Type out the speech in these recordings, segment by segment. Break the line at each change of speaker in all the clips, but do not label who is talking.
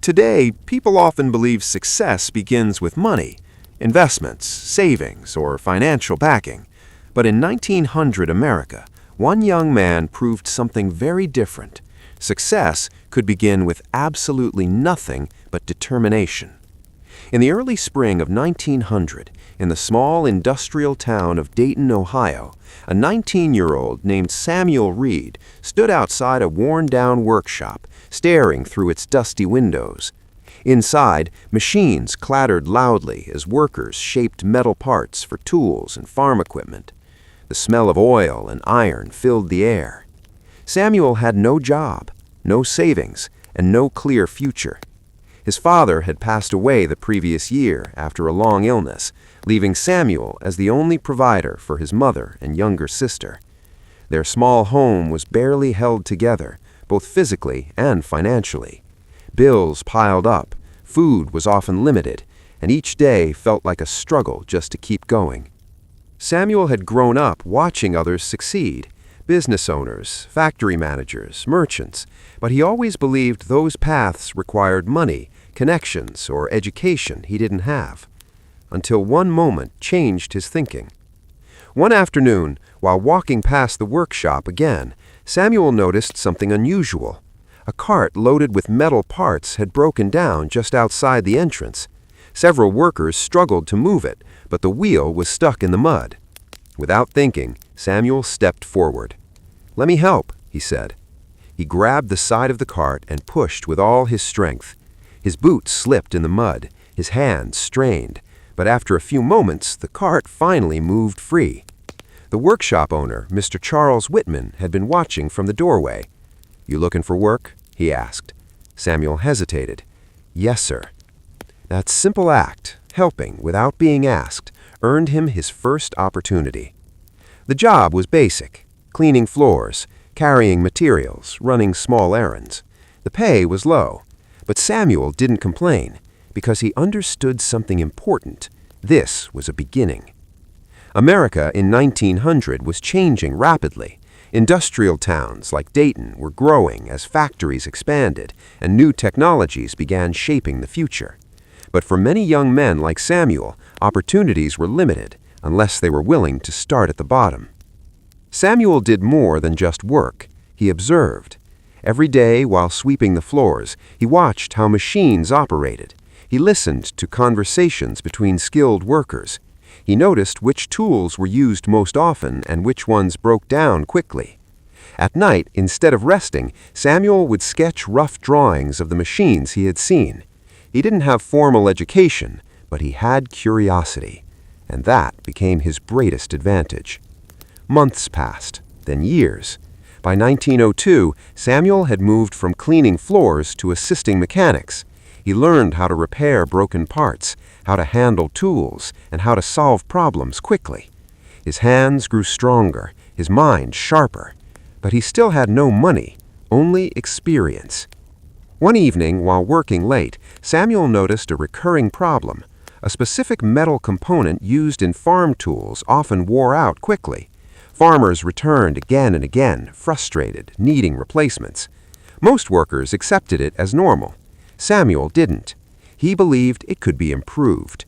Today, people often believe success begins with money, investments, savings, or financial backing. But in 1900 America, one young man proved something very different. Success could begin with absolutely nothing but determination. In the early spring of 1900, in the small industrial town of Dayton, Ohio, a 19-year-old named Samuel Reed stood outside a worn-down workshop, staring through its dusty windows. Inside, machines clattered loudly as workers shaped metal parts for tools and farm equipment. The smell of oil and iron filled the air. Samuel had no job, no savings, and no clear future. His father had passed away the previous year after a long illness, leaving Samuel as the only provider for his mother and younger sister. Their small home was barely held together, both physically and financially. Bills piled up, food was often limited, and each day felt like a struggle just to keep going. Samuel had grown up watching others succeed, business owners, factory managers, merchants, but he always believed those paths required money, connections, or education he didn't have. Until one moment changed his thinking. One afternoon, while walking past the workshop again, Samuel noticed something unusual. A cart loaded with metal parts had broken down just outside the entrance. Several workers struggled to move it, but the wheel was stuck in the mud. Without thinking, Samuel stepped forward. "Let me help," he said. He grabbed the side of the cart and pushed with all his strength. His boots slipped in the mud, his hands strained, but after a few moments, the cart finally moved free. The workshop owner, Mr. Charles Whitman, had been watching from the doorway. "You looking for work?" he asked. Samuel hesitated. "Yes, sir." That simple act, helping without being asked, earned him his first opportunity. The job was basic: cleaning floors, carrying materials, running small errands. The pay was low, but Samuel didn't complain because he understood something important. This was a beginning. America in 1900 was changing rapidly. Industrial towns like Dayton were growing as factories expanded and new technologies began shaping the future. But for many young men like Samuel, opportunities were limited unless they were willing to start at the bottom. Samuel did more than just work. He observed. Every day while sweeping the floors, he watched how machines operated. He listened to conversations between skilled workers. He noticed which tools were used most often and which ones broke down quickly. At night, instead of resting, Samuel would sketch rough drawings of the machines he had seen. He didn't have formal education, but he had curiosity, and that became his greatest advantage. Months passed, then years. By 1902, Samuel had moved from cleaning floors to assisting mechanics. He learned how to repair broken parts, how to handle tools, and how to solve problems quickly. His hands grew stronger, his mind sharper, but he still had no money, only experience. One evening, while working late, Samuel noticed a recurring problem. A specific metal component used in farm tools often wore out quickly. Farmers returned again and again, frustrated, needing replacements. Most workers accepted it as normal. Samuel didn't. He believed it could be improved.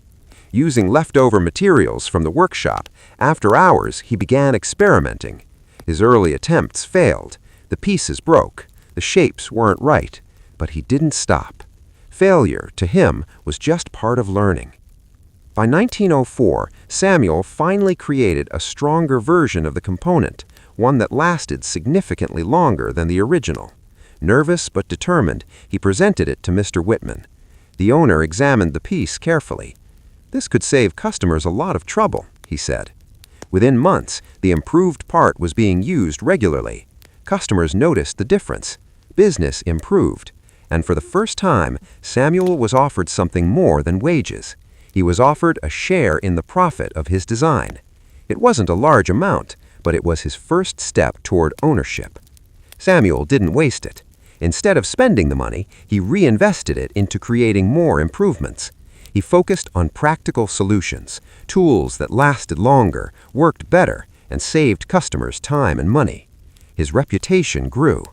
Using leftover materials from the workshop, after hours he began experimenting. His early attempts failed. The pieces broke. The shapes weren't right. But he didn't stop. Failure, to him, was just part of learning. By 1904, Samuel finally created a stronger version of the component, one that lasted significantly longer than the original. Nervous but determined, he presented it to Mr. Whitman. The owner examined the piece carefully. "This could save customers a lot of trouble," he said. Within months, the improved part was being used regularly. Customers noticed the difference. Business improved. And for the first time, Samuel was offered something more than wages. He was offered a share in the profit of his design. It wasn't a large amount, but it was his first step toward ownership. Samuel didn't waste it. Instead of spending the money, he reinvested it into creating more improvements. He focused on practical solutions, tools that lasted longer, worked better, and saved customers time and money. His reputation grew.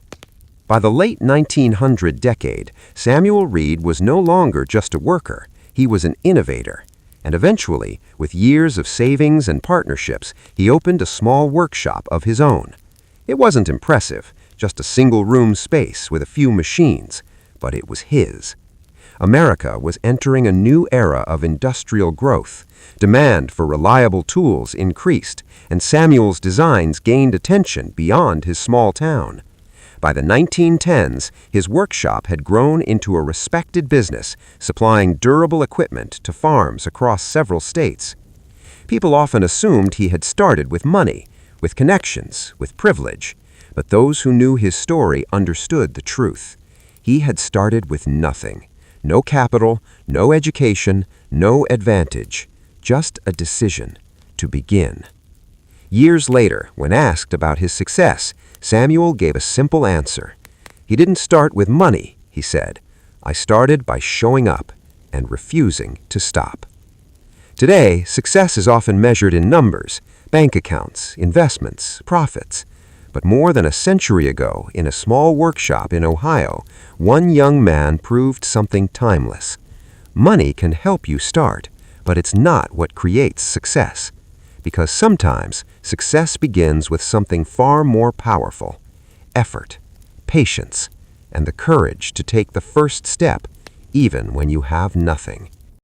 By the late 1900 decade, Samuel Reed was no longer just a worker, he was an innovator. And eventually, with years of savings and partnerships, he opened a small workshop of his own. It wasn't impressive, just a single-room space with a few machines, but it was his. America was entering a new era of industrial growth. Demand for reliable tools increased, and Samuel's designs gained attention beyond his small town. By the 1910s, his workshop had grown into a respected business, supplying durable equipment to farms across several states. People often assumed he had started with money, with connections, with privilege, but those who knew his story understood the truth. He had started with nothing. No capital, no education, no advantage, just a decision to begin. Years later, when asked about his success, Samuel gave a simple answer. He didn't start with money, he said. I started by showing up and refusing to stop. Today, success is often measured in numbers, bank accounts, investments, profits. But more than a century ago, in a small workshop in Ohio, one young man proved something timeless. Money can help you start, but it's not what creates success. Because sometimes success begins with something far more powerful: effort, patience, and the courage to take the first step, even when you have nothing.